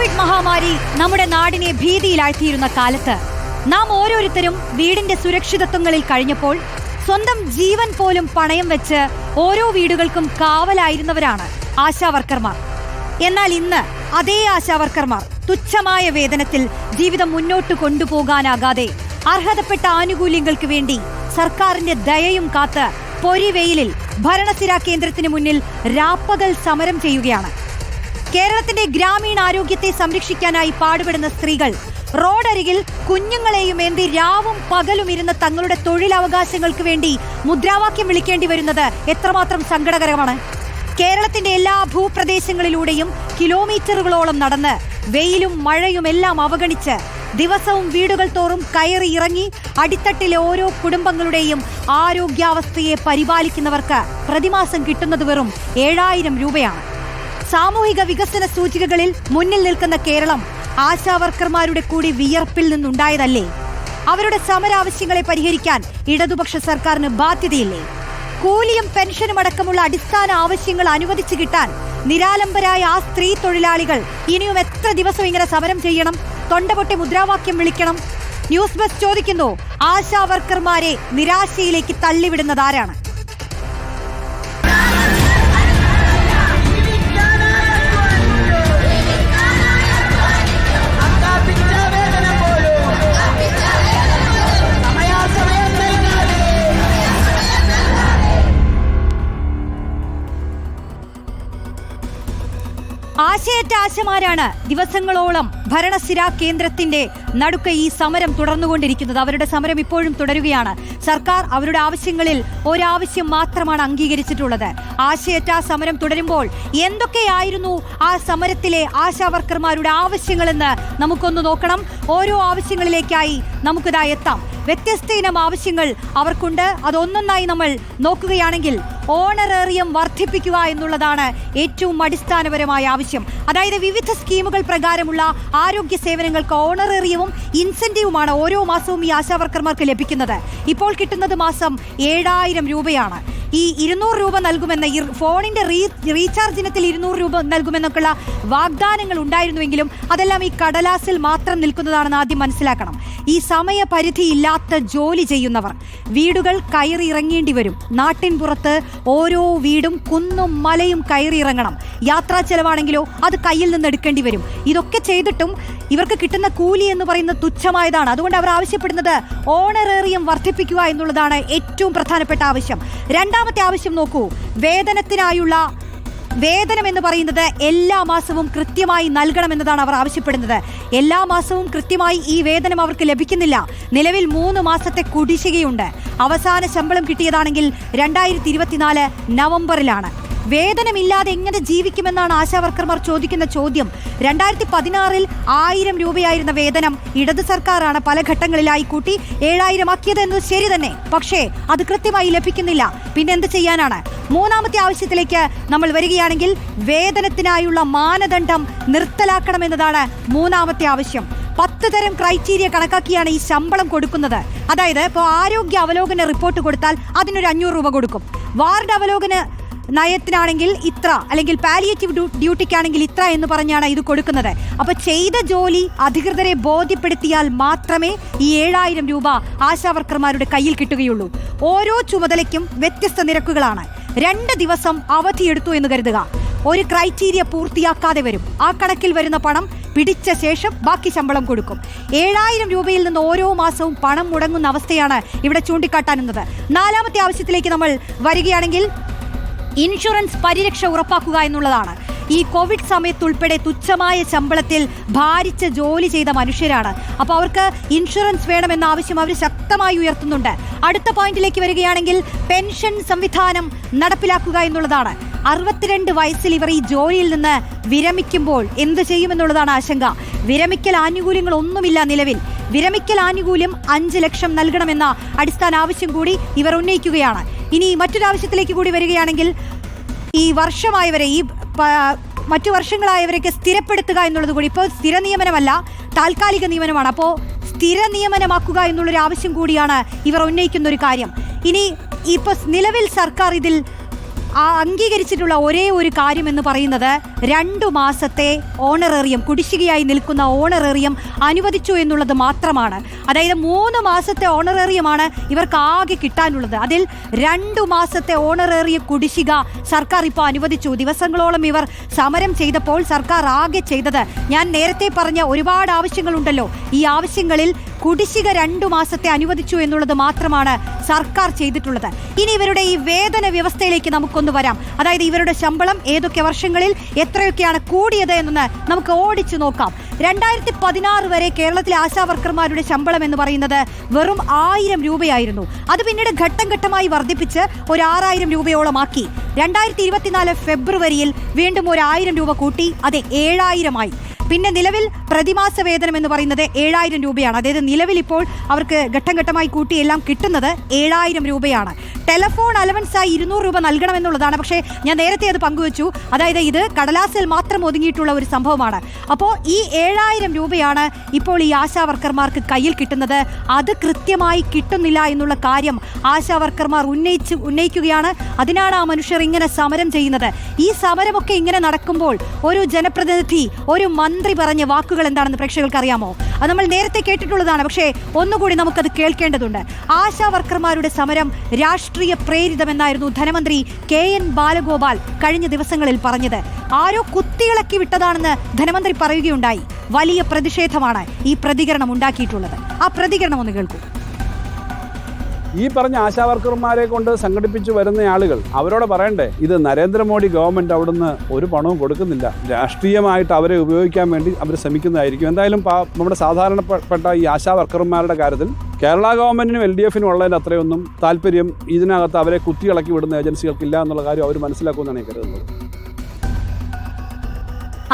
Covid മഹാമാരി നമ്മുടെ നാടിനെ ഭീതിയിലാഴ്ത്തിയിരുന്ന കാലത്ത് നാം ഓരോരുത്തരും വീടിന്റെ സുരക്ഷിതത്വങ്ങളിൽ കഴിഞ്ഞപ്പോൾ സ്വന്തം ജീവൻ പോലും പണയം വെച്ച് ഓരോ വീടുകൾക്കും കാവലായിരുന്നവരാണ് ആശാവർക്കർമാർ. എന്നാൽ ഇന്ന് അതേ ആശാവർക്കർമാർ തുച്ഛമായ വേതനത്തിൽ ജീവിതം മുന്നോട്ട് കൊണ്ടുപോകാനാകാതെ അർഹതപ്പെട്ട ആനുകൂല്യങ്ങൾക്ക് വേണ്ടി സർക്കാരിന്റെ ദയയും കാത്ത് പൊരിവെയിലിൽ ഭരണസിരാ കേന്ദ്രത്തിന് മുന്നിൽ രാപ്പകൽ സമരം ചെയ്യുകയാണ്. കേരളത്തിന്റെ ഗ്രാമീണാരോഗ്യത്തെ സംരക്ഷിക്കാനായി പാടുപെടുന്ന സ്ത്രീകൾ റോഡരികിൽ കുഞ്ഞുങ്ങളെയും ഏന്തി രാവും പകലും ഇരുന്ന് തങ്ങളുടെ തൊഴിലവകാശങ്ങൾക്ക് വേണ്ടി മുദ്രാവാക്യം വിളിക്കേണ്ടി വരുന്നത് എത്രമാത്രം സങ്കടകരമാണ്. കേരളത്തിന്റെ എല്ലാ ഭൂപ്രദേശങ്ങളിലൂടെയും കിലോമീറ്ററുകളോളം നടന്ന് വെയിലും മഴയും എല്ലാം അവഗണിച്ച് ദിവസവും വീടുകൾ തോറും കയറി ഇറങ്ങി അടിത്തട്ടിലെ ഓരോ കുടുംബങ്ങളുടെയും ആരോഗ്യാവസ്ഥയെ പരിപാലിക്കുന്നവർക്ക് പ്രതിമാസം കിട്ടുന്നത് വെറും 7000 രൂപയാണ്. സാമൂഹിക വികസന സൂചികകളിൽ മുന്നിൽ നിൽക്കുന്ന കേരളം ആശാവർക്കർമാരുടെ കൂടി വിയർപ്പിൽ നിന്നുണ്ടായതല്ലേ? അവരുടെ സമരാവശ്യങ്ങളെ പരിഹരിക്കാൻ ഇടതുപക്ഷ സർക്കാരിന് ബാധ്യതയില്ലേ? കൂലിയും പെൻഷനും അടക്കമുള്ള അടിസ്ഥാന ആവശ്യങ്ങൾ അനുവദിച്ചു കിട്ടാൻ നിരാലംബരായ ആ സ്ത്രീ തൊഴിലാളികൾ ഇനിയും എത്ര ദിവസം ഇങ്ങനെ സമരം ചെയ്യണം, തൊണ്ടപൊട്ടി മുദ്രാവാക്യം വിളിക്കണം? ന്യൂസ് ബസ് ചോദിക്കുന്നു, ആശാവർക്കർമാരെ നിരാശയിലേക്ക് തള്ളിവിടുന്നതാരാണ്? ആശയറ്റ ആശമാരാണ് ദിവസങ്ങളോളം ഭരണസിരാ കേന്ദ്രത്തിന്റെ നടുക്ക് ഈ സമരം തുടർന്നുകൊണ്ടിരിക്കുന്നത്. അവരുടെ സമരം ഇപ്പോഴും തുടരുകയാണ്. സർക്കാർ അവരുടെ ആവശ്യങ്ങളിൽ ഒരാവശ്യം മാത്രമാണ് അംഗീകരിച്ചിട്ടുള്ളത്. ആശയറ്റ സമരം തുടരുമ്പോൾ എന്തൊക്കെയായിരുന്നു ആ സമരത്തിലെ ആശാവർക്കർമാരുടെ ആവശ്യങ്ങളെന്ന് നമുക്കൊന്ന് നോക്കണം. ഓരോ ആവശ്യങ്ങളിലേക്കായി നമുക്കിതാ എത്താം. വ്യത്യസ്ത ഇനം ആവശ്യങ്ങൾ അവർക്കുണ്ട്. അതൊന്നൊന്നായി നമ്മൾ നോക്കുകയാണെങ്കിൽ ഓണറേറിയം വർദ്ധിപ്പിക്കുക എന്നുള്ളതാണ് ഏറ്റവും അടിസ്ഥാനപരമായ ആവശ്യം. അതായത് വിവിധ സ്കീമുകൾ പ്രകാരമുള്ള ആരോഗ്യ സേവനങ്ങൾക്ക് ഓണറേറിയവും ഇൻസെന്റീവുമാണ് ഓരോ മാസവും ഈ ആശാവർക്കർമാർക്ക് ലഭിക്കുന്നത്. ഇപ്പോൾ കിട്ടുന്നത് മാസം 7000 രൂപയാണ്. ഈ 200 രൂപ നൽകുമെന്ന ഫോണിന്റെ റീചാർജ് ഇനത്തിൽ 200 രൂപ നൽകുമെന്നൊക്കെയുള്ള വാഗ്ദാനങ്ങൾ ഉണ്ടായിരുന്നുവെങ്കിലും അതെല്ലാം ഈ കടലാസിൽ മാത്രം നിൽക്കുന്നതാണെന്ന് ആദ്യം മനസ്സിലാക്കണം. ഈ സമയപരിധിയില്ലാത്ത ജോലി ചെയ്യുന്നവർ വീടുകൾ കയറി ഇറങ്ങേണ്ടി വരും. നാട്ടിൻ പുറത്ത് ഓരോ വീടും കുന്നും മലയും കയറി ഇറങ്ങണം. യാത്രാ ചെലവാണെങ്കിലോ അത് കയ്യിൽ നിന്ന് എടുക്കേണ്ടി വരും. ഇതൊക്കെ ചെയ്തിട്ടും ഇവർക്ക് കിട്ടുന്ന കൂലി എന്ന് പറയുന്നത് തുച്ഛമായതാണ്. അതുകൊണ്ട് അവർ ആവശ്യപ്പെടുന്നത് ഓണറേറിയം വർദ്ധിപ്പിക്കുക എന്നുള്ളതാണ് ഏറ്റവും പ്രധാനപ്പെട്ട ആവശ്യം. രണ്ടാമത്തെ ആവശ്യം നോക്കൂ, വേതനം എന്ന് പറയുന്നത് എല്ലാ മാസവും കൃത്യമായി നൽകണമെന്നതാണ് അവർ ആവശ്യപ്പെടുന്നത്. എല്ലാ മാസവും കൃത്യമായി ഈ വേതനം അവർക്ക് ലഭിക്കുന്നില്ല. നിലവിൽ 3 മാസത്തെ കുടിശ്ശികയുണ്ട്. അവസാന ശമ്പളം കിട്ടിയതാണെങ്കിൽ 2024 നവംബറിലാണ്. വേതനമില്ലാതെ എങ്ങനെ ജീവിക്കുമെന്നാണ് ആശാവർക്കർമാർ ചോദിക്കുന്ന ചോദ്യം. 2016 1000 രൂപയായിരുന്ന വേതനം ഇടത് സർക്കാരാണ് പല ഘട്ടങ്ങളിലായി കൂട്ടി 7000 ആക്കിയത് എന്നത് ശരി തന്നെ. പക്ഷേ അത് കൃത്യമായി ലഭിക്കുന്നില്ല. പിന്നെ എന്ത് ചെയ്യാനാണ്? മൂന്നാമത്തെ ആവശ്യത്തിലേക്ക് നമ്മൾ വരികയാണെങ്കിൽ വേതനത്തിനായുള്ള മാനദണ്ഡം നിർത്തലാക്കണമെന്നതാണ് മൂന്നാമത്തെ ആവശ്യം. 10 തരം ക്രൈറ്റീരിയ കണക്കാക്കിയാണ് ഈ ശമ്പളം കൊടുക്കുന്നത്. അതായത് ഇപ്പോൾ ആരോഗ്യ അവലോകന റിപ്പോർട്ട് കൊടുത്താൽ അതിനൊരു 500 രൂപ കൊടുക്കും. വാർഡ് അവലോകന നയത്തിനാണെങ്കിൽ ഇത്ര, അല്ലെങ്കിൽ പാലിയേറ്റീവ് ഡ്യൂട്ടിക്കാണെങ്കിൽ ഇത്ര എന്ന് പറഞ്ഞാണ് ഇത് കൊടുക്കുന്നത്. അപ്പൊ ചെയ്ത ജോലി അധികൃതരെ ബോധ്യപ്പെടുത്തിയാൽ മാത്രമേ ഈ 7000 രൂപ ആശാവർക്കർമാരുടെ കയ്യിൽ കിട്ടുകയുള്ളൂ. ഓരോ ചുമതലയ്ക്കും വ്യത്യസ്ത നിരക്കുകളാണ്. 2 ദിവസം അവധിയെടുത്തു എന്ന് കരുതുക. ഒരു ക്രൈറ്റീരിയ പൂർത്തിയാക്കാതെ വരും. ആ കണക്കിൽ വരുന്ന പണം പിടിച്ച ശേഷം ബാക്കി ശമ്പളം കൊടുക്കും. 7000 രൂപയിൽ നിന്ന് ഓരോ മാസവും പണം മുടങ്ങുന്ന അവസ്ഥയാണ് ഇവിടെ ചൂണ്ടിക്കാട്ടാനുള്ളത്. നാലാമത്തെ ആവശ്യത്തിലേക്ക് നമ്മൾ വരികയാണെങ്കിൽ ഇൻഷുറൻസ് പരിരക്ഷ ഉറപ്പാക്കുക എന്നുള്ളതാണ്. ഈ കോവിഡ് സമയത്തുൾപ്പെടെ തുച്ഛമായ ശമ്പളത്തിൽ ഭാരിച്ച ജോലി ചെയ്ത മനുഷ്യരാണ്. അപ്പോൾ അവർക്ക് ഇൻഷുറൻസ് വേണമെന്ന ആവശ്യം അവർ ശക്തമായി ഉയർത്തുന്നുണ്ട്. അടുത്ത പോയിന്റിലേക്ക് വരികയാണെങ്കിൽ പെൻഷൻ സംവിധാനം നടപ്പിലാക്കുക എന്നുള്ളതാണ്. 62 വയസ്സിൽ ഇവർ ഈ ജോലിയിൽ നിന്ന് വിരമിക്കുമ്പോൾ എന്ത് ചെയ്യുമെന്നുള്ളതാണ് ആശങ്ക. വിരമിക്കൽ ആനുകൂല്യങ്ങൾ ഒന്നുമില്ല നിലവിൽ. വിരമിക്കൽ ആനുകൂല്യം 5 ലക്ഷം നൽകണമെന്ന അടിസ്ഥാന ആവശ്യം കൂടി ഇവർ ഉന്നയിക്കുകയാണ്. ഇനി മറ്റൊരാവശ്യത്തിലേക്ക് കൂടി വരികയാണെങ്കിൽ ഈ വർഷമായവരെ, ഈ മറ്റു വർഷങ്ങളായവരൊക്കെ സ്ഥിരപ്പെടുത്തുക എന്നുള്ളത് കൂടി. ഇപ്പോൾ സ്ഥിര നിയമനമല്ല, താൽക്കാലിക നിയമനമാണ്. അപ്പോൾ സ്ഥിര നിയമനമാക്കുക എന്നുള്ളൊരു ആവശ്യം കൂടിയാണ് ഇവർ ഉന്നയിക്കുന്ന ഒരു കാര്യം. ഇനി ഇപ്പോൾ നിലവിൽ സർക്കാർ ഇതിൽ അംഗീകരിച്ചിട്ടുള്ള ഒരേ ഒരു കാര്യം എന്ന് പറയുന്നത് 2 മാസത്തെ ഓണറേറിയം, കുടിശ്ശികയായി നിൽക്കുന്ന ഓണറേറിയം അനുവദിച്ചു എന്നുള്ളത് മാത്രമാണ്. അതായത് 3 മാസത്തെ ഓണറേറിയമാണ് ഇവർക്ക് ആകെ കിട്ടാനുള്ളത്. അതിൽ 2 മാസത്തെ ഓണറേറിയ കുടിശ്ശിക സർക്കാർ ഇപ്പോൾ അനുവദിച്ചു. ദിവസങ്ങളോളം ഇവർ സമരം ചെയ്തപ്പോൾ സർക്കാർ ആകെ ചെയ്തത്, ഞാൻ നേരത്തെ പറഞ്ഞ ഒരുപാട് ആവശ്യങ്ങളുണ്ടല്ലോ, ഈ ആവശ്യങ്ങളിൽ കുടിശ്ശിക 2 മാസത്തെ അനുവദിച്ചു എന്നുള്ളത് മാത്രമാണ് സർക്കാർ ചെയ്തിട്ടുള്ളത്. ഇനി ഇവരുടെ ഈ വേതന വ്യവസ്ഥയിലേക്ക് നമുക്കൊന്ന് വരാം. അതായത് ഇവരുടെ ശമ്പളം ഏതൊക്കെ വർഷങ്ങളിൽ എത്രയൊക്കെയാണ് കൂടിയത് എന്ന് നമുക്ക് ഓടിച്ചു നോക്കാം. 2016 വരെ കേരളത്തിലെ ആശാവർക്കർമാരുടെ ശമ്പളം എന്ന് പറയുന്നത് വെറും 1000 രൂപയായിരുന്നു. അത് പിന്നീട് ഘട്ടം ഘട്ടമായി വർദ്ധിപ്പിച്ച് ഒരു 6000 രൂപയോളമാക്കി. 2024 ഫെബ്രുവരിയിൽ വീണ്ടും ഒരു 1000 രൂപ കൂട്ടി, അത് 7000 ആയി. പിന്നെ നിലവിൽ പ്രതിമാസ വേതനം എന്ന് പറയുന്നത് 7000 രൂപയാണ്. അതായത് നിലവിൽ ഇപ്പോൾ അവർക്ക് ഘട്ടം ഘട്ടമായി കൂട്ടി എല്ലാം കിട്ടുന്നത് 7000 രൂപയാണ്. ടെലിഫോൺ അലവൻസായി 200 രൂപ നൽകണമെന്നുള്ളതാണ്. പക്ഷേ ഞാൻ നേരത്തെ അത് പങ്കുവച്ചു. അതായത് ഇത് കടലാസിൽ മാത്രം ഒതുങ്ങിയിട്ടുള്ള ഒരു സംഭവമാണ്. അപ്പോൾ ഈ 7000 രൂപയാണ് ഇപ്പോൾ ഈ ആശാവർക്കർമാർക്ക് കയ്യിൽ കിട്ടുന്നത്. അത് കൃത്യമായി കിട്ടുന്നില്ല എന്നുള്ള കാര്യം ആശാവർക്കർമാർ ഉന്നയിക്കുകയാണ്. അതിനാണ് ആ മനുഷ്യർ ഇങ്ങനെ സമരം ചെയ്യുന്നത്. ഈ സമരമൊക്കെ ഇങ്ങനെ നടക്കുമ്പോൾ ഒരു ജനപ്രതിനിധി, ഒരു മന്ത്രി പറഞ്ഞ വാക്കുകൾ എന്താണെന്ന് പ്രേക്ഷകർക്ക് അറിയാമോ? അത് നമ്മൾ നേരത്തെ കേട്ടിട്ടുള്ളതാണ്. പക്ഷേ ഒന്നുകൂടി നമുക്കത് കേൾക്കേണ്ടതുണ്ട്. ആശാവർക്കർമാരുടെ സമരം രാഷ്ട്രീയ പ്രേരിതമെന്നായിരുന്നു ധനമന്ത്രി KN ബാലഗോപാൽ കഴിഞ്ഞ ദിവസങ്ങളിൽ പറഞ്ഞത്. ആരോ കുത്തിയിളക്കി വിട്ടതാണെന്ന് ധനമന്ത്രി പറയുകയുണ്ടായി. വലിയ പ്രതിഷേധമാണ് ഈ പ്രതികരണം ഉണ്ടാക്കിയിട്ടുള്ളത്. ആ പ്രതികരണം ഒന്ന് കേൾക്കൂ. ഈ പറഞ്ഞ ആശാവർക്കർമാരെ കൊണ്ട് സംഘടിപ്പിച്ചു വരുന്ന ആളുകൾ അവരോട് പറയണ്ടേ, ഇത് നരേന്ദ്രമോദി ഗവൺമെൻറ് അവിടുന്ന് ഒരു പണവും കൊടുക്കുന്നില്ല, രാഷ്ട്രീയമായിട്ട് അവരെ ഉപയോഗിക്കാൻ വേണ്ടി അവർ ശ്രമിക്കുന്നതായിരിക്കും. എന്തായാലും നമ്മുടെ സാധാരണപ്പെട്ട ഈ ആശാവർക്കർമാരുടെ കാര്യത്തിൽ കേരള ഗവൺമെൻറ്റിനും LDFനും ഉള്ളതിൻ്റെ അത്രയൊന്നും താല്പര്യം ഇതിനകത്ത് അവരെ കുത്തിയിളക്കി വിടുന്ന ഏജൻസികൾക്കില്ല എന്നുള്ള കാര്യം അവർ മനസ്സിലാക്കുമെന്നാണ് ഞാൻ കരുതുന്നത്.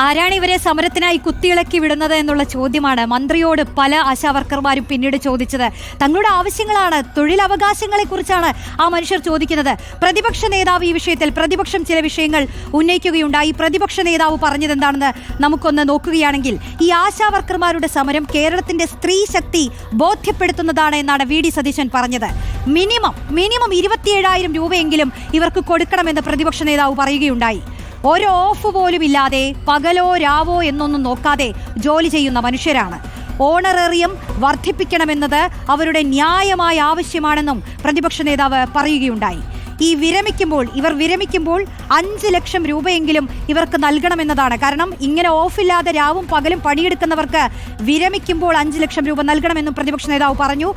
ആരാണ് ഇവരെ സമരത്തിനായി കുത്തിയിളക്കി വിടുന്നത് എന്നുള്ള ചോദ്യമാണ് മന്ത്രിയോട് പല ആശാവർക്കർമാരും പിന്നീട് ചോദിച്ചത്. തങ്ങളുടെ ആവശ്യങ്ങളാണ്, തൊഴിലവകാശങ്ങളെ കുറിച്ചാണ് ആ മനുഷ്യർ ചോദിക്കുന്നത്. പ്രതിപക്ഷ നേതാവ് ഈ വിഷയത്തിൽ പ്രതിപക്ഷം ചില വിഷയങ്ങൾ ഉന്നയിക്കുകയുണ്ടായി. പ്രതിപക്ഷ നേതാവ് പറഞ്ഞത് എന്താണെന്ന് നമുക്കൊന്ന് നോക്കുകയാണെങ്കിൽ, ഈ ആശാവർക്കർമാരുടെ സമരം കേരളത്തിന്റെ സ്ത്രീ ശക്തി ബോധ്യപ്പെടുത്തുന്നതാണ് എന്നാണ് VD സതീശൻ പറഞ്ഞത്. മിനിമം 27,000 രൂപയെങ്കിലും ഇവർക്ക് കൊടുക്കണമെന്ന് പ്രതിപക്ഷ നേതാവ് പറയുകയുണ്ടായി. ഒരു ഓഫ് പോലും ഇല്ലാതെ പകലോ രാവോ എന്നൊന്നും നോക്കാതെ ജോലി ചെയ്യുന്ന മനുഷ്യരാണ്. ഓണറേറിയം വർദ്ധിപ്പിക്കണമെന്നത് അവരുടെ ന്യായമായ ആവശ്യമാണെന്നും പ്രതിപക്ഷ നേതാവ് പറയുകയുണ്ടായി. ഇവർ വിരമിക്കുമ്പോൾ 5 ലക്ഷം രൂപയെങ്കിലും ഇവർക്ക് നൽകണമെന്നതാണ്. കാരണം ഇങ്ങനെ ഓഫില്ലാതെ രാവും പകലും പണിയെടുക്കുന്നവർക്ക് വിരമിക്കുമ്പോൾ 5 ലക്ഷം രൂപ നൽകണമെന്നും പ്രതിപക്ഷ നേതാവ് പറഞ്ഞു.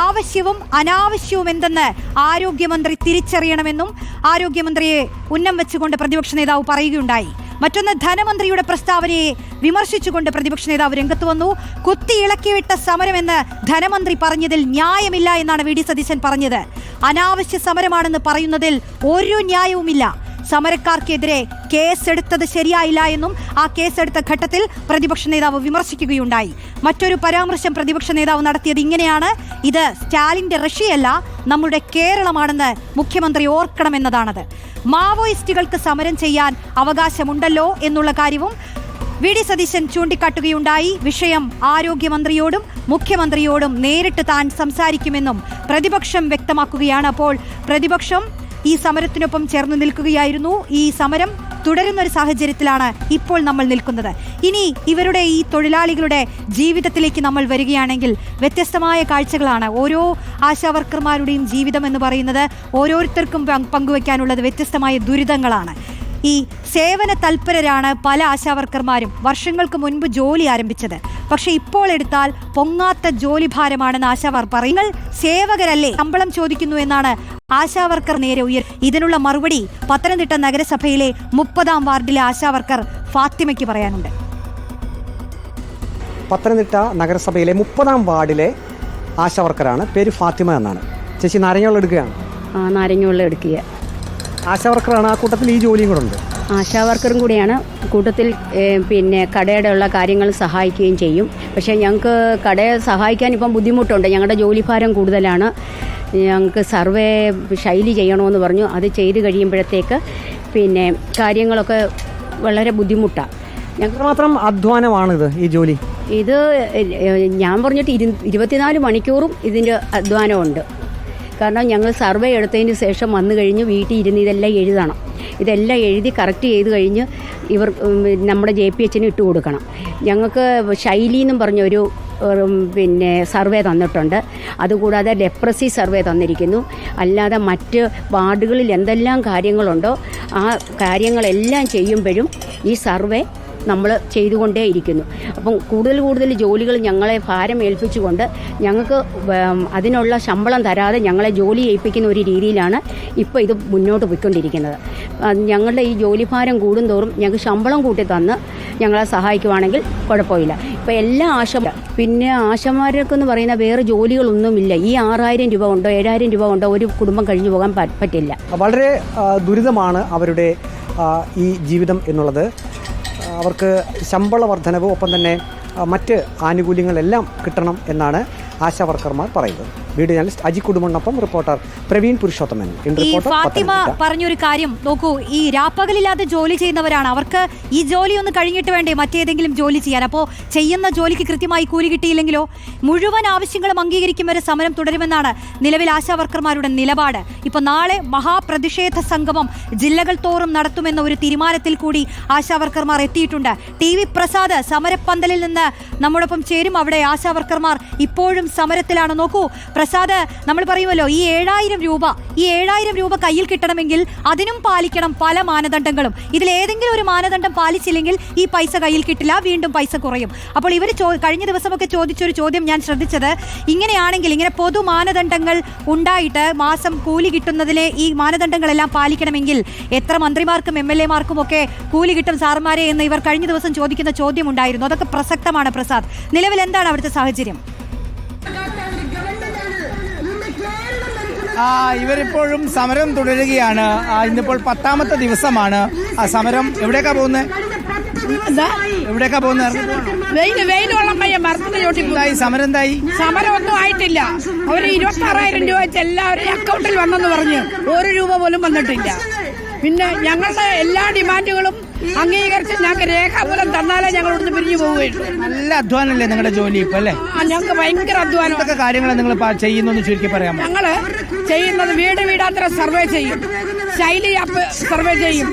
ആവശ്യവും അനാവശ്യവും എന്തെന്ന് ആരോഗ്യമന്ത്രി തിരിച്ചറിയണമെന്നും ആരോഗ്യമന്ത്രിയെ ഉന്നം വെച്ചുകൊണ്ട് പ്രതിപക്ഷ നേതാവ് പറയുകയുണ്ടായി. മറ്റൊന്ന്, ധനമന്ത്രിയുടെ പ്രസ്താവനയെ വിമർശിച്ചുകൊണ്ട് പ്രതിപക്ഷ നേതാവ് രംഗത്ത് വന്നു. കുത്തി ഇളക്കിവിട്ട സമരമെന്ന് ധനമന്ത്രി പറഞ്ഞതിൽ ന്യായമില്ല എന്നാണ് VD സതീശൻ പറഞ്ഞത്. അനാവശ്യ സമരമാണെന്ന് പറയുന്നതിൽ ഒരു ന്യായവുമില്ല. സമരക്കാർക്കെതിരെ കേസെടുത്തത് ശരിയായില്ല എന്നും ആ കേസെടുത്ത ഘട്ടത്തിൽ പ്രതിപക്ഷ നേതാവ് വിമർശിക്കുകയുണ്ടായി. മറ്റൊരു പരാമർശം പ്രതിപക്ഷ നേതാവ് നടത്തിയത് ഇങ്ങനെയാണ്: ഇത് സ്റ്റാലിന്റെ റഷ്യയല്ല, നമ്മുടെ കേരളമാണെന്ന് മുഖ്യമന്ത്രി ഓർക്കണമെന്നതാണത്. മാവോയിസ്റ്റുകൾക്ക് സമരം ചെയ്യാൻ അവകാശമുണ്ടല്ലോ എന്നുള്ള കാര്യവും VD സതീശൻ ചൂണ്ടിക്കാട്ടുകയുണ്ടായി. വിഷയം ആരോഗ്യമന്ത്രിയോടും മുഖ്യമന്ത്രിയോടും നേരിട്ട് താൻ സംസാരിക്കുമെന്നും പ്രതിപക്ഷം വ്യക്തമാക്കുകയാണ്. അപ്പോൾ പ്രതിപക്ഷം ഈ സമരത്തിനൊപ്പം ചേർന്ന് നിൽക്കുകയായിരുന്നു. ഈ സമരം തുടരുന്നൊരു സാഹചര്യത്തിലാണ് ഇപ്പോൾ നമ്മൾ നിൽക്കുന്നത്. ഇനി ഇവരുടെ ഈ തൊഴിലാളികളുടെ ജീവിതത്തിലേക്ക് നമ്മൾ വരികയാണെങ്കിൽ വ്യത്യസ്തമായ കാഴ്ചകളാണ്. ഓരോ ആശാവർക്കർമാരുടെയും ജീവിതം എന്ന് പറയുന്നത് ഓരോരുത്തർക്കും പങ്കുവയ്ക്കാനുള്ളത് വ്യത്യസ്തമായ ദുരിതങ്ങളാണ്. ഈ സേവന തൽപരരാണ് പല ആശാവർക്കർമാരും. വർഷങ്ങൾക്ക് മുൻപ് ജോലി ആരംഭിച്ചത്, പക്ഷെ ഇപ്പോൾ എടുത്താൽ പൊങ്ങാത്ത ജോലിഭാരമാണെന്ന് ആശാവർ പറയുന്നത്. സേവകരല്ലേ, ശമ്പളം ചോദിക്കുന്നു എന്നാണ് ആശാവർക്കർ നേരെ ഇതിനുള്ള മറുപടി പത്തനംതിട്ട നഗരസഭയിലെ 30-ാം വാർഡിലെ ആശാവർക്കർ ഫാത്തിമയ്ക്ക് പറയാനുണ്ട്. പത്തനംതിട്ട നഗരസഭയിലെ 30-ാം വാർഡിലെ ആശാവർക്കറാണ്, പേര് ഫാത്തിമ എന്നാണ്. ചേച്ചി നാരങ്ങ എടുക്കുകയാണ്? നാരങ്ങ എടുക്കുക. ആശാവർക്കറാണ്. ആ കൂട്ടത്തിൽ ഈ ജോലിയും കൂടെ ഉണ്ട്. ആശാവർക്കറും കൂടിയാണ്. കൂട്ടത്തിൽ പിന്നെ കടയുടെ ഉള്ള കാര്യങ്ങൾ സഹായിക്കുകയും ചെയ്യും. പക്ഷേ ഞങ്ങൾക്ക് കടയെ സഹായിക്കാൻ ഇപ്പം ബുദ്ധിമുട്ടുണ്ട്. ഞങ്ങളുടെ ജോലിഭാരം കൂടുതലാണ്. ഞങ്ങൾക്ക് സർവേ ശൈലി ചെയ്യണമെന്ന് പറഞ്ഞു. അത് ചെയ്ത് കഴിയുമ്പോഴത്തേക്ക് പിന്നെ കാര്യങ്ങളൊക്കെ വളരെ ബുദ്ധിമുട്ടാണ്. ഞങ്ങൾക്ക് മാത്രം അധ്വാനമാണിത് ഈ ജോലി. ഇത് ഞാൻ പറഞ്ഞിട്ട് 24 മണിക്കൂറും ഇതിൻ്റെ അധ്വാനമുണ്ട്. കാരണം ഞങ്ങൾ സർവേ എടുത്തതിന് ശേഷം വന്നു കഴിഞ്ഞ് വീട്ടിൽ ഇരുന്ന് ഇതെല്ലാം എഴുതണം. ഇതെല്ലാം എഴുതി കറക്റ്റ് ചെയ്ത് കഴിഞ്ഞ് ഇവർ നമ്മുടെ JPH ഇട്ട് കൊടുക്കണം. ഞങ്ങൾക്ക് ശൈലി എന്നും പറഞ്ഞൊരു പിന്നെ സർവേ തന്നിട്ടുണ്ട്. അതുകൂടാതെ ലെപ്രസി സർവേ തന്നിരിക്കുന്നു. അല്ലാതെ മറ്റ് വാർഡുകളിൽ എന്തെല്ലാം കാര്യങ്ങളുണ്ടോ ആ കാര്യങ്ങളെല്ലാം ചെയ്യുമ്പോഴും ഈ സർവേ നമ്മൾ ചെയ്തുകൊണ്ടേയിരിക്കുന്നു. അപ്പം കൂടുതൽ ജോലികൾ ഞങ്ങളെ ഭാരം ഏൽപ്പിച്ചുകൊണ്ട് ഞങ്ങൾക്ക് അതിനുള്ള ശമ്പളം തരാതെ ഞങ്ങളെ ജോലി ചെയ്യിപ്പിക്കുന്ന ഒരു രീതിയിലാണ് ഇപ്പോൾ ഇത് മുന്നോട്ട് പോയിക്കൊണ്ടിരിക്കുന്നത്. ഞങ്ങളുടെ ഈ ജോലിഭാരം കൂടുന്തോറും ഞങ്ങൾക്ക് ശമ്പളം കൂട്ടി തന്ന് ഞങ്ങളെ സഹായിക്കുവാണെങ്കിൽ കുഴപ്പമില്ല. ഇപ്പോൾ എല്ലാ പിന്നെ ആശമാർക്കെന്ന് പറയുന്ന വേറെ ജോലികളൊന്നുമില്ല. ഈ 6000 രൂപ കൊണ്ടോ 7000 രൂപ കൊണ്ടോ ഒരു കുടുംബം കഴിഞ്ഞു പോകാൻ പറ്റില്ല. വളരെ ദുരിതമാണ് അവരുടെ ഈ ജീവിതം എന്നുള്ളത്. അവർക്ക് ശമ്പള വർധനവ് ഒപ്പം തന്നെ മറ്റ് ആനുകൂല്യങ്ങളെല്ലാം കിട്ടണം എന്നാണ് ആശാവർക്കർമാർ പറയുന്നത്. വീഡിയോ ജേർണലിസ്റ്റ് അജി കുടുംബനൊപ്പം റിപ്പോർട്ടർ പ്രവീൺ പുരുഷോത്തമൻ. ഈ ഫാത്തിമ പറഞ്ഞൊരു കാര്യം നോക്കൂ, ഈ രാപ്പകലില്ലാതെ ജോലി ചെയ്യുന്നവരാണ്. അവർക്ക് ഈ ജോലി ഒന്ന് കഴിഞ്ഞിട്ട് വേണ്ടേ മറ്റേതെങ്കിലും ജോലി ചെയ്യാൻ. അപ്പോൾ ചെയ്യുന്ന ജോലിക്ക് കൃത്യമായി കൂലി കിട്ടിയില്ലെങ്കിലോ? മുഴുവൻ ആവശ്യങ്ങളും അംഗീകരിക്കും വരെ സമരം തുടരുമെന്നാണ് നിലവിൽ ആശാവർക്കർമാരുടെ നിലപാട്. ഇപ്പൊ നാളെ മഹാപ്രതിഷേധ സംഗമം ജില്ലകൾ തോറും നടത്തുമെന്ന ഒരു തീരുമാനത്തിൽ കൂടി ആശാവർക്കർമാർ എത്തിയിട്ടുണ്ട്. TV പ്രസാദ് സമരപ്പന്തലിൽ നിന്ന് നമ്മോടൊപ്പം ചേരും. അവിടെ ആശാവർക്കർമാർ ഇപ്പോഴും സമരത്തിലാണ്. നോക്കൂ പ്രസാദ്, നമ്മൾ പറയുമല്ലോ ഈ 7000 രൂപ കയ്യിൽ കിട്ടണമെങ്കിൽ അതിനും പാലിക്കണം പല മാനദണ്ഡങ്ങളും. ഇതിലേതെങ്കിലും ഒരു മാനദണ്ഡം പാലിച്ചില്ലെങ്കിൽ ഈ പൈസ കയ്യിൽ കിട്ടില്ല, വീണ്ടും പൈസ കുറയും. അപ്പോൾ ഇവർ കഴിഞ്ഞ ദിവസമൊക്കെ ചോദിച്ചൊരു ചോദ്യം ഞാൻ ശ്രദ്ധിച്ചത്, ഇങ്ങനെയാണെങ്കിൽ ഇങ്ങനെ പൊതു മാനദണ്ഡങ്ങൾ ഉണ്ടായിട്ട് മാസം കൂലി കിട്ടുന്നതിലെ ഈ മാനദണ്ഡങ്ങളെല്ലാം പാലിക്കണമെങ്കിൽ എത്ര മന്ത്രിമാർക്കും MLA-മാർക്കും ഒക്കെ കൂലി കിട്ടും സാറുമാരെ എന്ന് ഇവർ കഴിഞ്ഞ ദിവസം ചോദിക്കുന്ന ചോദ്യം ഉണ്ടായിരുന്നു. അതൊക്കെ പ്രസക്തമാണ്. പ്രസാദ്, നിലവിൽ എന്താണ് അവിടുത്തെ സാഹചര്യം? ഇവരിപ്പോഴും സമരം തുടരുകയാണ്. ഇന്നിപ്പോൾ 10ാമത്തെ ദിവസമാണ്. ആ സമരം എവിടേക്കാ പോകുന്നത്? സമരം എന്തായി? സമരം ഒന്നും ആയിട്ടില്ല. അവർ 26,000 രൂപ വെച്ച് എല്ലാവരും അക്കൗണ്ടിൽ വന്നെന്ന് പറഞ്ഞു. 1 രൂപ പോലും വന്നിട്ടില്ല. പിന്നെ ഞങ്ങളുടെ എല്ലാ ഡിമാൻഡുകളും അംഗീകരിച്ച് ഞങ്ങൾക്ക് രേഖാമൂലം തന്നാലേ ഞങ്ങൾ ഇവിടുന്ന് പിരിഞ്ഞു പോവുകയുള്ളൂ. നല്ല അധ്വാനമല്ലേ നിങ്ങളുടെ ജോലി ഇപ്പൊ അല്ലേ? ഞങ്ങൾക്ക് ഭയങ്കര അധ്വാനം. എന്തൊക്കെ കാര്യങ്ങൾ നിങ്ങൾ ചെയ്യുന്നു ചുരുക്കി പറയാമോ? ഞങ്ങള് ചെയ്യുന്നത് വീടാന്തര സർവേ ചെയ്യും, ശൈലി ആപ്പ് സർവേ ചെയ്യും,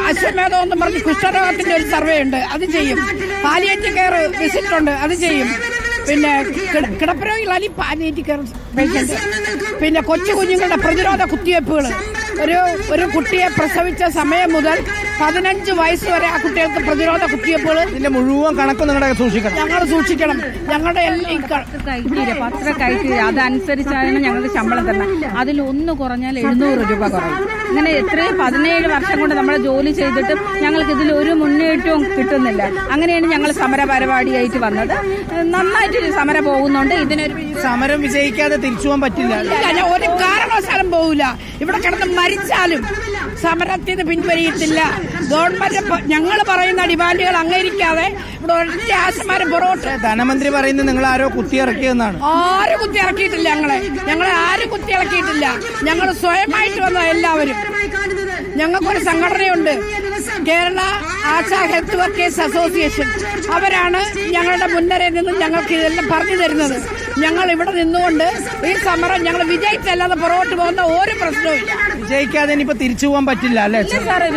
അശ്വമേധം എന്ന് പറഞ്ഞ് കുഷ്ഠരോഗത്തിന്റെ ഒരു സർവേ ഉണ്ട്, അത് ചെയ്യും. പാലിയേറ്റീവ് കെയർ വിസിറ്റ് ഉണ്ട്, അത് ചെയ്യും. പിന്നെ കിടപ്പരോഗികളാണ് പാലിയേറ്റീവ് കെയർ പേഷ്യന്റ്. പിന്നെ കൊച്ചു കുഞ്ഞുങ്ങളുടെ പ്രതിരോധ കുത്തിവയ്പ്പുകൾ, ഒരു കുട്ടിയെ പ്രസവിച്ച സമയം മുതൽ 15 വയസ്സ് വരെ ആ കുട്ടികൾക്ക് പ്രതിരോധ കുത്തിവയ്പ്പുകൾ. ഇതിന്റെ മുഴുവൻ കണക്ക് നിങ്ങളുടെ സൂക്ഷിക്കണം. ഞങ്ങൾ സൂക്ഷിക്കണം. ഞങ്ങളുടെ പത്ര ക്രൈറ്റീരിയ അതനുസരിച്ചാണ് ഞങ്ങൾക്ക് ശമ്പളം തരണം. അതിലൊന്ന് കുറഞ്ഞാൽ 700 രൂപ കുറയും. ഇങ്ങനെ എത്രയും 17 വർഷം കൊണ്ട് നമ്മൾ ജോലി ചെയ്തിട്ടും ഞങ്ങൾക്ക് ഇതിൽ ഒരു മുന്നേറ്റവും കിട്ടുന്നില്ല. അങ്ങനെയാണ് ഞങ്ങൾ സമര പരിപാടിയായിട്ട് വന്നത്. നന്നായിട്ട് സമരം പോകുന്നുണ്ട്. ഇതിനൊരു സമരം വിജയിക്കാതെ തിരിച്ചു പോകാൻ പറ്റില്ല. ഒരു കാരണവശാലും പോകില്ല. ഇവിടെ കിടന്ന് മരിച്ചാലും സമരത്തിന് പിൻവലിയത്തില്ല. ഗവൺമെന്റ് ഞങ്ങൾ പറയുന്ന ഡിമാൻഡുകൾ അംഗീകരിക്കാതെ ഇവിടെ ഒറ്റ ആശമാരും പുറകോട്ട്. ധനമന്ത്രി പറയുന്നത് നിങ്ങൾ ആരോ കുത്തിയിറക്കിയെന്നാണ്. ആരും കുത്തിയിറക്കിയിട്ടില്ല. ഞങ്ങളെ ആരും കുത്തിയിറക്കിയിട്ടില്ല. ഞങ്ങൾ സ്വയമായിട്ട് വന്ന എല്ലാവരും. ഞങ്ങൾക്കൊരു സംഘടനയുണ്ട്, Kerala Asha health workers association. അവരാണ് ഞങ്ങളുടെ മുൻനിരയിൽ നിന്നും ഞങ്ങൾക്ക് ഇതെല്ലാം പറഞ്ഞു തരുന്നത്. ഞങ്ങൾ ഇവിടെ നിന്നുകൊണ്ട് ഈ സമരം ഞങ്ങൾ വിജയിച്ചല്ലാതെ പുറകോട്ട് പോകുന്ന ഒരു പ്രശ്നവും ഇല്ല. വിജയിക്കാതെ ഇനിയിപ്പോ തിരിച്ചു പോകാൻ പറ്റില്ല അല്ലേ? സാറേ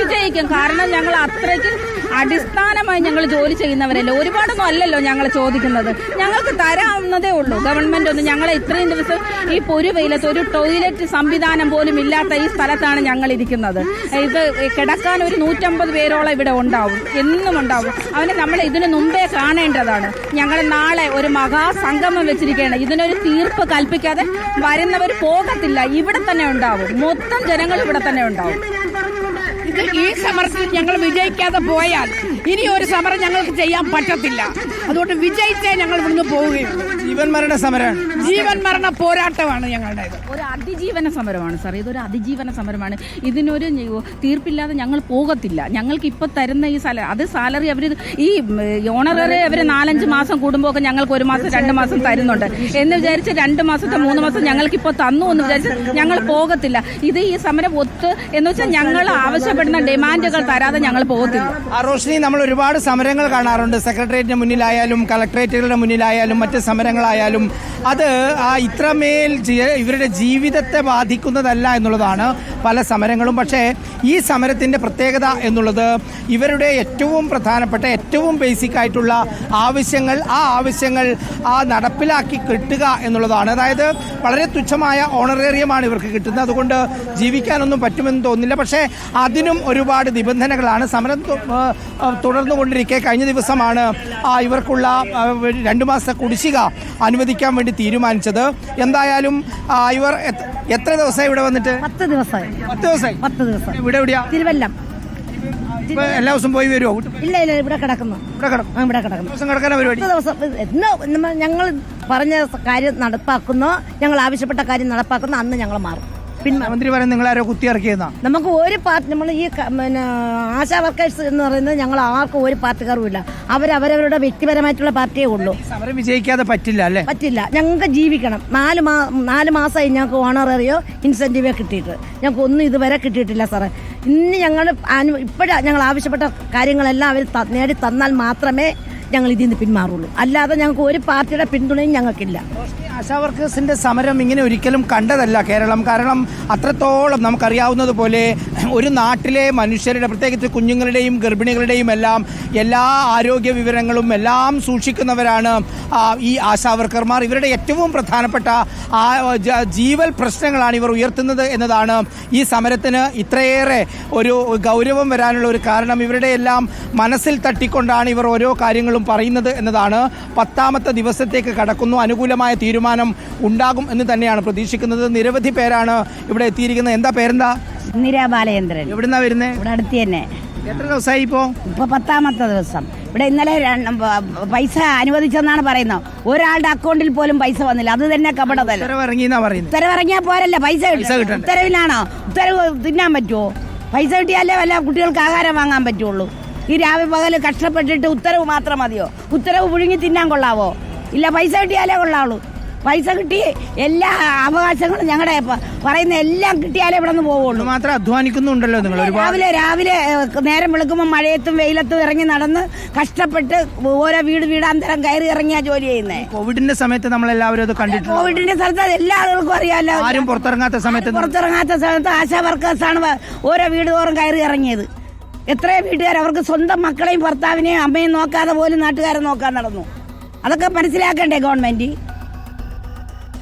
വിജയിക്കും. കാരണം ഞങ്ങൾ അത്രയ്ക്ക് അടിസ്ഥാനമായി ഞങ്ങൾ ജോലി ചെയ്യുന്നവരല്ലേ. ഒരുപാടൊന്നും അല്ലല്ലോ ഞങ്ങൾ ചോദിക്കുന്നത്. ഞങ്ങൾക്ക് തരാവുന്നതേ ഉള്ളൂ. ഗവൺമെന്റ് ഒന്ന് ഞങ്ങളെ ഇത്രയും ദിവസം ഈ പൊരുവെയിലത്ത് ഒരു ടോയ്ലറ്റ് സംവിധാനം പോലും ഇല്ലാത്ത ഈ സ്ഥലത്താണ് ഞങ്ങൾ ഇരിക്കുന്നത്. ഇത് കിടക്കാൻ ഒരു 150 പേരോളം ഇവിടെ ഉണ്ടാവും, എന്നും ഉണ്ടാവും. അവനെ നമ്മൾ ഇതിനു മുമ്പേ കാണേണ്ടതാണ്. ഞങ്ങൾ നാളെ ഒരു മഹാസംഗമം വെച്ചിരിക്കുകയാണ്. ഇതിനൊരു തീർപ്പ് കൽപ്പിക്കാതെ വരുന്നവർ പോകത്തില്ല. ഇവിടെ തന്നെ ഉണ്ടാവും. മൊത്തം ജനങ്ങൾ ഇവിടെ തന്നെ ഉണ്ടാവും. ഈ സമരത്തിൽ ഞങ്ങൾ വിജയിക്കാതെ പോയാൽ ഇനി ഒരു സമരം ഞങ്ങൾക്ക് ചെയ്യാൻ പറ്റത്തില്ല. അതുകൊണ്ട് വിജയിച്ചേ ഞങ്ങൾ ഇവിടുന്ന് പോവുകയുള്ളൂ. ജീവൻ മരണ സമരമാണ്, ജീവൻ മരണ പോരാട്ടമാണ് ഞങ്ങളുടെ. ഒരു അതിജീവന സമരമാണ് സാർ, ഇതൊരു അതിജീവന സമരമാണ്. ഇതിനൊരു തീർപ്പില്ലാതെ ഞങ്ങൾ പോകത്തില്ല. ഞങ്ങൾക്ക് ഇപ്പൊ തരുന്ന ഈ സാലറി അവർ ഈ ഓണററി അവർ 4-5 മാസം കൂടുമ്പോൾ ഒക്കെ ഞങ്ങൾക്ക് 1 മാസം 2 മാസം തരുന്നുണ്ട് എന്ന് വിചാരിച്ച് 2 മാസത്തെ 3 മാസം ഞങ്ങൾക്ക് ഇപ്പോൾ തന്നു എന്ന് വിചാരിച്ച് ഞങ്ങൾ പോകത്തില്ല. ഇത് ഈ സമരം എന്ന് വെച്ചാൽ ഞങ്ങൾ ആവശ്യപ്പെടുന്ന പറയുന്ന ഡിമാൻഡുകൾ തരാതെ ഞങ്ങൾ പോകത്തില്ല. റോഷിനി, നമ്മൾ ഒരുപാട് സമരങ്ങൾ കാണാറുണ്ട്. സെക്രട്ടേറിയറ്റിന് മുന്നിലായാലും കളക്ടറേറ്റുകളുടെ മുന്നിലായാലും മറ്റ് സമരങ്ങളായാലും അത് ഇത്രമേൽ ഇവരുടെ ജീവിതത്തെ ബാധിക്കുന്നതല്ല എന്നുള്ളതാണ് പല സമരങ്ങളും. പക്ഷേ ഈ സമരത്തിന്റെ പ്രത്യേകത എന്നുള്ളത് ഇവരുടെ ഏറ്റവും പ്രധാനപ്പെട്ട ഏറ്റവും ബേസിക് ആയിട്ടുള്ള ആവശ്യങ്ങൾ നടപ്പിലാക്കി കിട്ടുക എന്നുള്ളതാണ്. അതായത് വളരെ തുച്ഛമായ ഓണറേറിയമാണ് ഇവർക്ക് കിട്ടുന്നത്. അതുകൊണ്ട് ജീവിക്കാനൊന്നും പറ്റുമെന്ന് തോന്നുന്നില്ല. പക്ഷേ അതിനും ഒരുപാട് നിബന്ധനകളാണ്. സമരം തുടർന്നുകൊണ്ടിരിക്കെ കഴിഞ്ഞ ദിവസമാണ് ഇവർക്കുള്ള 2 മാസത്തെ കുടിശ്ശിക അനുവദിക്കാൻ വേണ്ടി തീരുമാനിച്ചത്. എന്തായാലും ഇവർ എത്ര ദിവസമായി ഇവിടെ വന്നിട്ട്? 10 ദിവസമായി. 10 ദിവസം. ഇവിടെ എവിടെയാ? തിരുവല്ലം. എല്ലാ ദിവസം പോയി വരുമോ? ഇല്ല, ഇവിടെ കിടക്കുന്നു. ഇവിടെ കിടക്കുന്നു. ദിവസം കിടക്കാനാ പരിപാടി? 10 ദിവസം ഞങ്ങൾ പറഞ്ഞ കാര്യം നടപ്പാക്കുന്നു, ഞങ്ങൾ ആവശ്യപ്പെട്ട കാര്യം നടപ്പാക്കുന്നു, അന്ന് ഞങ്ങൾ മാറും. പിന്നെ മന്ത്രി പറയുന്നത് നിങ്ങളാരോ കുത്തിയിറക്കിയെന്നാ? നമുക്ക് ഒരു പാർട്ടി, നമ്മൾ ഈ ആശാ വർക്കേഴ്സ് എന്ന് പറയുന്നത് ഞങ്ങൾ ആർക്കും ഒരു പാർട്ടിക്കാരും ഇല്ല. അവരവരുടെ വ്യക്തിപരമായിട്ടുള്ള പാർട്ടിയേ ഉള്ളൂ. സമരം വിജയിക്കാതെ പറ്റില്ല അല്ലേ? പറ്റില്ല. ഞങ്ങൾക്ക് ജീവിക്കണം. 4 മാസമായി ഞങ്ങൾക്ക് ഓണറേറിയോ ഇൻസെന്റീവോ കിട്ടിയിട്ട്. ഞങ്ങൾക്ക് ഒന്നും ഇതുവരെ കിട്ടിയിട്ടില്ല സാറേ. ഇന്ന് ഞങ്ങൾ ഇപ്പോഴാണ് ഞങ്ങൾ ആവശ്യപ്പെട്ട കാര്യങ്ങളെല്ലാം അവർ നേടി തന്നാൽ മാത്രമേ ഞങ്ങൾ ഇതിൽ നിന്ന് പിന്മാറുള്ളൂ. അല്ലാതെ ഞങ്ങൾക്ക് ഒരു പാർട്ടിയുടെ പിന്തുണയും ഞങ്ങൾക്കില്ല. ആശാ വർക്കേഴ്സിന്റെ സമരം ഇങ്ങനെ ഒരിക്കലും കണ്ടതല്ല കേരളം. കാരണം അത്രത്തോളം നമുക്കറിയാവുന്നതുപോലെ ഒരു നാട്ടിലെ മനുഷ്യരുടെ, പ്രത്യേകിച്ച് കുഞ്ഞുങ്ങളുടെയും ഗർഭിണികളുടെയും എല്ലാം എല്ലാ ആരോഗ്യ വിവരങ്ങളും എല്ലാം സൂക്ഷിക്കുന്നവരാണ് ഈ ആശാ വർക്കർമാർ. ഇവരുടെ ഏറ്റവും പ്രധാനപ്പെട്ട ജീവൽ പ്രശ്നങ്ങളാണ് ഇവർ ഉയർത്തുന്നത് എന്നതാണ് ഈ സമരത്തിന് ഇത്രയേറെ ഒരു ഗൗരവം വരാനുള്ള ഒരു കാരണം. ഇവരുടെ എല്ലാം മനസ്സിൽ തട്ടിക്കൊണ്ടാണ് ഇവർ ഓരോ കാര്യങ്ങളും പറയുന്നത് എന്നതാണ്. 10ാമത്തെ ദിവസത്തേക്ക് കടക്കുന്നു. അനുകൂലമായ തീരുമാനം ഉണ്ടാകും എന്ന് തന്നെയാണ് പ്രതീക്ഷിക്കുന്നത്. നിരവധി പേരാണ് ഇവിടെ എത്തിയിരിക്കുന്നത്. എന്താ പേരെന്താ? ഇന്ദിരാ ബാലചന്ദ്രൻ. എവിടുന്നാ വരുന്നത്? ഇവിടെ അടുത്ത് തന്നെ. എത്ര ദിവസമായി? ഇപ്പോ 10ാമത്തെ ദിവസം. ഇവിടെ ഇന്നലെ പൈസ അനുവദിച്ചെന്നാണ് പറയുന്നത്. ഒരാളുടെ അക്കൗണ്ടിൽ പോലും പൈസ വന്നില്ല. അത് തന്നെ കപടതല്ല. ഉത്തരവിറങ്ങിയാൽ പോരല്ലേ പൈസ കിട്ടും. ഉത്തരവിലാണോ? ഉത്തരവ് തിന്നാൻ പറ്റുമോ? പൈസ കിട്ടിയാലേ വല്ല കുട്ടികൾക്ക് ആഹാരം വാങ്ങാൻ പറ്റുള്ളൂ. ഈ രാവിലെ പകല് കഷ്ടപ്പെട്ടിട്ട് ഉത്തരവ് മാത്രം മതിയോ? ഉത്തരവ് പുഴുങ്ങി തിന്നാൻ കൊള്ളാവോ? ഇല്ല, പൈസ കിട്ടിയാലേ കൊള്ളാവുള്ളൂ. പൈസ കിട്ടി എല്ലാ അവകാശങ്ങളും ഞങ്ങളുടെ പറയുന്ന എല്ലാം കിട്ടിയാലേ ഇവിടെ നിന്ന് പോവുള്ളൂ. മാത്രം അധ്വാനിക്കുന്നുണ്ടല്ലോ നിങ്ങൾ. രാവിലെ നേരം വെളുക്കുമ്പോൾ മഴയത്തും വെയിലത്തും ഇറങ്ങി നടന്ന് കഷ്ടപ്പെട്ട് ഓരോ വീടാന്തരം കയറി ഇറങ്ങിയാ ജോലി ചെയ്യുന്നത്. കോവിഡിന്റെ സമയത്ത് നമ്മളെല്ലാവരും അത് കണ്ടിട്ടുണ്ട്. കോവിഡിന്റെ സ്ഥലത്ത് എല്ലാ ആളുകൾക്കും അറിയാമല്ലോ. ആരും പുറത്തിറങ്ങാത്ത സമയത്ത് ആശാ വർക്കേഴ്സാണ് ഓരോ വീട് തോറും കയറി ഇറങ്ങിയത്. എത്രയോ വീട്ടുകാർ അവർക്ക് സ്വന്തം മക്കളെയും ഭർത്താവിനെയും അമ്മയും നോക്കാതെ പോലും നാട്ടുകാരെ നോക്കാൻ നടന്നു. അതൊക്കെ മനസ്സിലാക്കണ്ടേ ഗവൺമെന്റ്?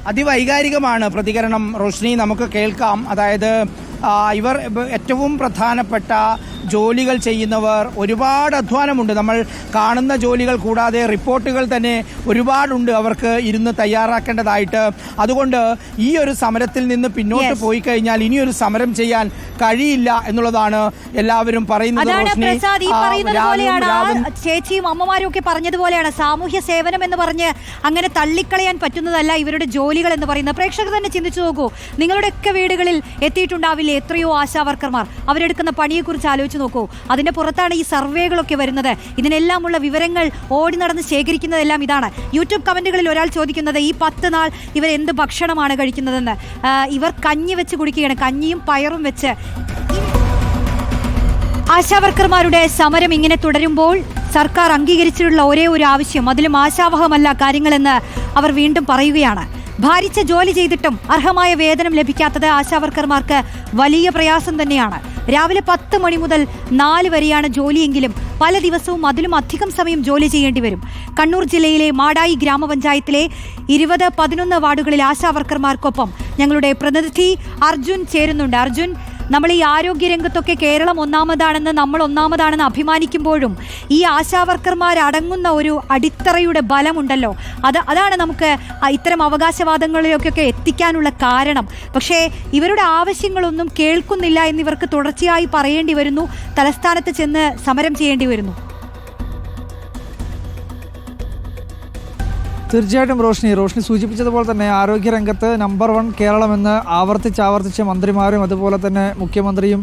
അതിവൈകാരികമാണ് പ്രതികരണം. റോഷ്നി, നമുക്ക് കേൾക്കാം. അതായത് ഇവർ ഏറ്റവും പ്രധാനപ്പെട്ട ജോലികൾ ചെയ്യുന്നവർ, ഒരുപാട് അധ്വാനമുണ്ട്. നമ്മൾ കാണുന്ന ജോലികൾ കൂടാതെ റിപ്പോർട്ടുകൾ തന്നെ ഒരുപാടുണ്ട് അവർക്ക് ഇരുന്ന് തയ്യാറാക്കേണ്ടതായിട്ട്. അതുകൊണ്ട് ഈ ഒരു സമരത്തിൽ നിന്ന് പിന്നോട്ട് പോയി കഴിഞ്ഞാൽ ഇനിയൊരു സമരം ചെയ്യാൻ കഴിയില്ല എന്നുള്ളതാണ് എല്ലാവരും പറയുന്നത്. ചേച്ചിയും അമ്മമാരും ഒക്കെ പറഞ്ഞതുപോലെയാണ്, സാമൂഹ്യ സേവനം എന്ന് പറഞ്ഞ് അങ്ങനെ തള്ളിക്കളയാൻ പറ്റുന്നതല്ല ഇവരുടെ ജോലികൾ എന്ന് പറയുന്നത്. പ്രേക്ഷകർ തന്നെ ചിന്തിച്ചു നോക്കൂ. നിങ്ങളുടെയൊക്കെ വീടുകളിൽ എത്തിയിട്ടുണ്ടാവില്ലേ എത്രയോ ആശാ വർക്കർമാർ? അവരെടുക്കുന്ന പണിയെക്കുറിച്ച് ആലോചിച്ച് നോക്കൂ. അതിന്റെ പുറത്താണ് ഈ സർവേകളൊക്കെ വരുന്നത്. ഇതിനെല്ലാമുള്ള വിവരങ്ങൾ ഓടി നടന്ന് ശേഖരിക്കുന്നതെല്ലാം ഇതാണ്. യൂട്യൂബ് കമന്റുകളിൽ ഒരാൾ ചോദിക്കുന്നത്, ഈ 10 നാൾ ഇവർ എന്ത് ഭക്ഷണമാണ് കഴിക്കുന്നതെന്ന്. ഇവർ കഞ്ഞി വെച്ച് കുടിക്കുകയാണ്, കഞ്ഞിയും പയറും വെച്ച്. ആശാവർക്കർമാരുടെ സമരം ഇങ്ങനെ തുടരുമ്പോൾ സർക്കാർ അംഗീകരിച്ചിട്ടുള്ള ഒരേ ഒരു ആവശ്യം, അതിലും ആശാവഹമല്ല കാര്യങ്ങളെന്ന് അവർ വീണ്ടും പറയുകയാണ്. ഭാരിച്ച ജോലി ചെയ്തിട്ടും അർഹമായ വേതനം ലഭിക്കാത്തത് ആശാവർക്കർമാർക്ക് വലിയ പ്രയാസം തന്നെയാണ്. രാവിലെ 10 മണി മുതൽ 4 വരെയാണ് ജോലിയെങ്കിലും പല ദിവസവും അതിലും അധികം സമയം ജോലി ചെയ്യേണ്ടി വരും. കണ്ണൂർ ജില്ലയിലെ മാടായി ഗ്രാമപഞ്ചായത്തിലെ 20-11 വാർഡുകളിൽ ആശാവർക്കർമാർക്കൊപ്പം ഞങ്ങളുടെ പ്രതിനിധി അർജുൻ ചേരുന്നുണ്ട്. അർജുൻ, നമ്മൾ ഈ ആരോഗ്യരംഗത്തൊക്കെ കേരളം ഒന്നാമതാണെന്ന്, നമ്മൾ ഒന്നാമതാണെന്ന് അഭിമാനിക്കുമ്പോഴും ഈ ആശാവർക്കർമാരടങ്ങുന്ന ഒരു അടിത്തറയുടെ ബലമുണ്ടല്ലോ, അതാണ് നമുക്ക് ഇത്തരം അവകാശവാദങ്ങളിലൊക്കെ എത്തിക്കാനുള്ള കാരണം. പക്ഷേ ഇവരുടെ ആവശ്യങ്ങളൊന്നും കേൾക്കുന്നില്ല എന്നിവർക്ക് തുടർച്ചയായി പറയേണ്ടി വരുന്നു, തലസ്ഥാനത്ത് ചെന്ന് സമരം ചെയ്യേണ്ടി വരുന്നു. തീർച്ചയായിട്ടും റോഷ്നി സൂചിപ്പിച്ചതുപോലെ തന്നെ ആരോഗ്യരംഗത്ത് നമ്പർ 1 കേരളമെന്ന് ആവർത്തിച്ച് മന്ത്രിമാരും അതുപോലെ തന്നെ മുഖ്യമന്ത്രിയും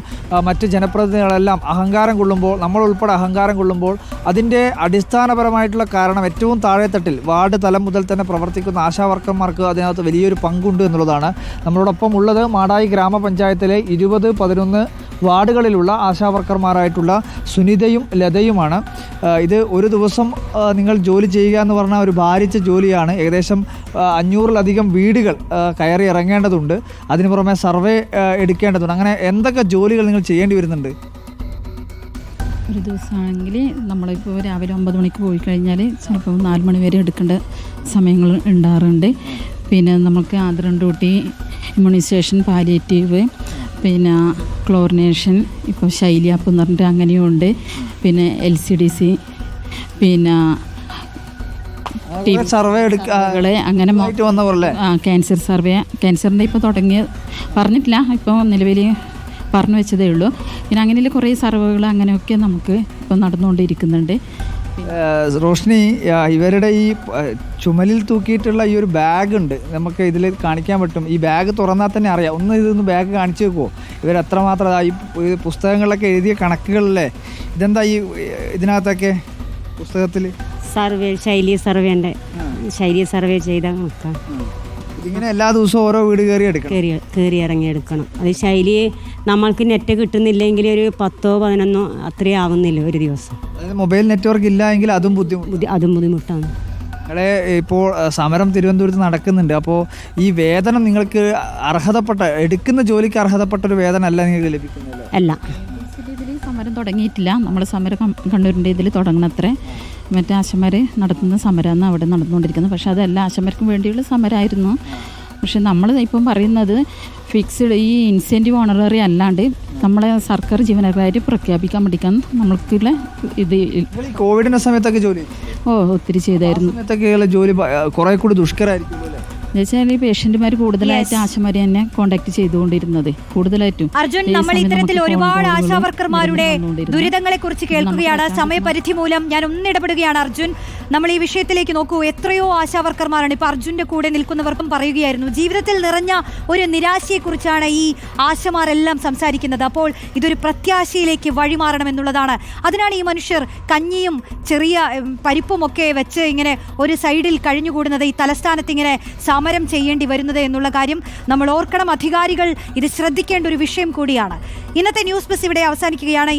മറ്റ് ജനപ്രതിനിധികളെല്ലാം അഹങ്കാരം കൊള്ളുമ്പോൾ, നമ്മളുൾപ്പെടെ അഹങ്കാരം കൊള്ളുമ്പോൾ അതിൻ്റെ അടിസ്ഥാനപരമായിട്ടുള്ള കാരണം ഏറ്റവും താഴെത്തട്ടിൽ വാർഡ് തലം മുതൽ തന്നെ പ്രവർത്തിക്കുന്ന ആശാവർക്കർമാർക്ക് അതിനകത്ത് വലിയൊരു പങ്കുണ്ട് എന്നുള്ളതാണ്. നമ്മളോടൊപ്പം ഉള്ളത് മാടായി ഗ്രാമപഞ്ചായത്തിലെ 20-11 വാർഡുകളിലുള്ള ആശാവർക്കർമാരായിട്ടുള്ള സുനിതയും ലതയുമാണ്. ഇത് ഒരു ദിവസം നിങ്ങൾ ജോലി ചെയ്യുക എന്ന് പറഞ്ഞാൽ ഒരു ഭാരിച്ച ജോലിയാണ്. ഏകദേശം 500-ലധികം വീടുകൾ കയറി ഇറങ്ങേണ്ടതുണ്ട്. അതിന് പുറമെ സർവേ എടുക്കേണ്ടതുണ്ട്. അങ്ങനെ എന്തൊക്കെ ജോലികൾ നിങ്ങൾ ചെയ്യേണ്ടി വരുന്നുണ്ട്? ഒരു ദിവസമാണെങ്കിൽ നമ്മളിപ്പോൾ രാവിലെ 9 മണിക്ക് പോയി കഴിഞ്ഞാൽ ചിലപ്പോൾ 4 മണി വരെ എടുക്കേണ്ട സമയങ്ങൾ ഉണ്ടാകാറുണ്ട്. പിന്നെ നമുക്ക് ആദ്രം ഡ്യൂട്ടി, ഇമ്മ്യൂണൈസേഷൻ, പാലിയേറ്റീവ്, പിന്നെ ക്ലോറിനേഷൻ, ഇപ്പോൾ ശൈലി ആപ്പ് എന്ന് പറഞ്ഞിട്ട് അങ്ങനെയുണ്ട്. പിന്നെ LCDC, പിന്നെ സർവേ അങ്ങനെ ക്യാൻസർ സർവേ, ക്യാൻസറിൻ്റെ ഇപ്പോൾ പറഞ്ഞിട്ടില്ല, ഇപ്പോൾ നിലവിൽ പറഞ്ഞു വെച്ചതേ ഉള്ളൂ. പിന്നെ അങ്ങനെയുള്ള കുറേ സർവേകൾ അങ്ങനെയൊക്കെ നമുക്ക് ഇപ്പോൾ നടന്നുകൊണ്ടിരിക്കുന്നുണ്ട്. റോഷ്നി, ഇവരുടെ ഈ ചുമലിൽ തൂക്കിയിട്ടുള്ള ഈ ഒരു ബാഗ് ഉണ്ട്, നമുക്ക് ഇതിൽ കാണിക്കാൻ പറ്റും. ഈ ബാഗ് തുറന്നാൽ തന്നെ അറിയാം. ഇതൊന്ന് ബാഗ് കാണിച്ചു വെക്കുമോ? ഇവരെത്രമാത്രം ഈ പുസ്തകങ്ങളിലൊക്കെ എഴുതിയ കണക്കുകളല്ലേ? ഇതെന്താ ഈ ഇതിനകത്തൊക്കെ പുസ്തകത്തിൽ? സർവേ, ശൈലി സർവേ ചെയ്ത നോക്കാം. ഇതിങ്ങനെ എല്ലാ ദിവസവും ഓരോ വീട് കയറി ഇറങ്ങി എടുക്കണം. അത് ശൈലി നമ്മൾക്ക് നെറ്റ് കിട്ടുന്നില്ലെങ്കിൽ ഒരു 10-11 അത്രേ ആവുന്നില്ല ഒരു ദിവസം. മൊബൈൽ നെറ്റ്വർക്ക് ഇല്ല എങ്കിൽ അതും ബുദ്ധിമുട്ടാണ്. നിങ്ങളെ ഇപ്പോൾ സമരം തിരുവനന്തപുരത്ത് നടക്കുന്നുണ്ട്. അപ്പോൾ ഈ വേതനം നിങ്ങൾക്ക് അർഹതപ്പെട്ട, എടുക്കുന്ന ജോലിക്ക് അർഹതപ്പെട്ട ഒരു വേതനം അല്ല നിങ്ങൾക്ക് ലഭിക്കുന്നത്? അല്ല, ഇതിൽ സമരം തുടങ്ങിയിട്ടില്ല. നമ്മൾ സമരം കണ്ണൂരിൻ്റെ ഇതിൽ തുടങ്ങണത്രേ. മറ്റേ ആശമാർ നടത്തുന്ന സമരമാണ് അവിടെ നടന്നുകൊണ്ടിരിക്കുന്നത്. പക്ഷേ അതെല്ലാ ആശമാർക്കും വേണ്ടിയുള്ള സമരമായിരുന്നു. പക്ഷെ നമ്മൾ ഇപ്പം പറയുന്നത് ഫിക്സ്ഡ് ഈ ഇൻസെൻറ്റീവ് ഓണററി അല്ലാണ്ട് നമ്മളെ സർക്കാർ ജീവനക്കാർ പ്രഖ്യാപിക്കാൻ പഠിക്കാൻ നമ്മൾക്കുള്ള ഇത്. കോവിഡിൻ്റെ സമയത്തൊക്കെ ജോലി ഒത്തിരി ചെയ്തായിരുന്നു. സമയത്തൊക്കെയുള്ള ജോലി കുറേ കൂടി ദുഷ്കരമായിരിക്കും എന്നുവെച്ചാൽ ഈ പേഷ്യന്റുമാർ കൂടുതലായിട്ട് ആശമാരെ തന്നെ കോണ്ടാക്ട് ചെയ്തുകൊണ്ടിരുന്നത് കൂടുതലായിട്ടും. അർജുൻ, നമ്മൾ ഇത്തരത്തിൽ ഒരുപാട് ആശാവർക്കർമാരുടെ ദുരിതങ്ങളെ കുറിച്ച് കേൾക്കുകയാണ്. സമയപരിധി മൂലം ഞാൻ ഒന്നിടപെടുകയാണ്. അർജുൻ, നമ്മൾ ഈ വിഷയത്തിലേക്ക് നോക്കൂ. എത്രയോ ആശാവർക്കർമാരാണ് ഇപ്പൊ അർജുന്റെ കൂടെ നിൽക്കുന്നവർക്കും പറയുകയായിരുന്നു, ജീവിതത്തിൽ നിറഞ്ഞ ഒരു നിരാശയെക്കുറിച്ചാണ് ഈ ആശമാരെല്ലാം സംസാരിക്കുന്നത്. അപ്പോൾ ഇതൊരു പ്രത്യാശയിലേക്ക് വഴിമാറണമെന്നുള്ളതാണ്. അതിനാണ് ഈ മനുഷ്യർ കഞ്ഞിയും ചെറിയ പരിപ്പുമൊക്കെ വെച്ച് ഇങ്ങനെ ഒരു സൈഡിൽ കഴിഞ്ഞുകൂടുന്നത്, ഈ തലസ്ഥാനത്ത് ഇങ്ങനെ സമരം ചെയ്യേണ്ടി വരുന്നത് എന്നുള്ള കാര്യം നമ്മൾ ഓർക്കണം. അധികാരികൾ ഇത് ശ്രദ്ധിക്കേണ്ട ഒരു വിഷയം കൂടിയാണ്. ഇന്നത്തെ ന്യൂസ് ബസ് ഇവിടെ അവസാനിക്കുകയാണ്.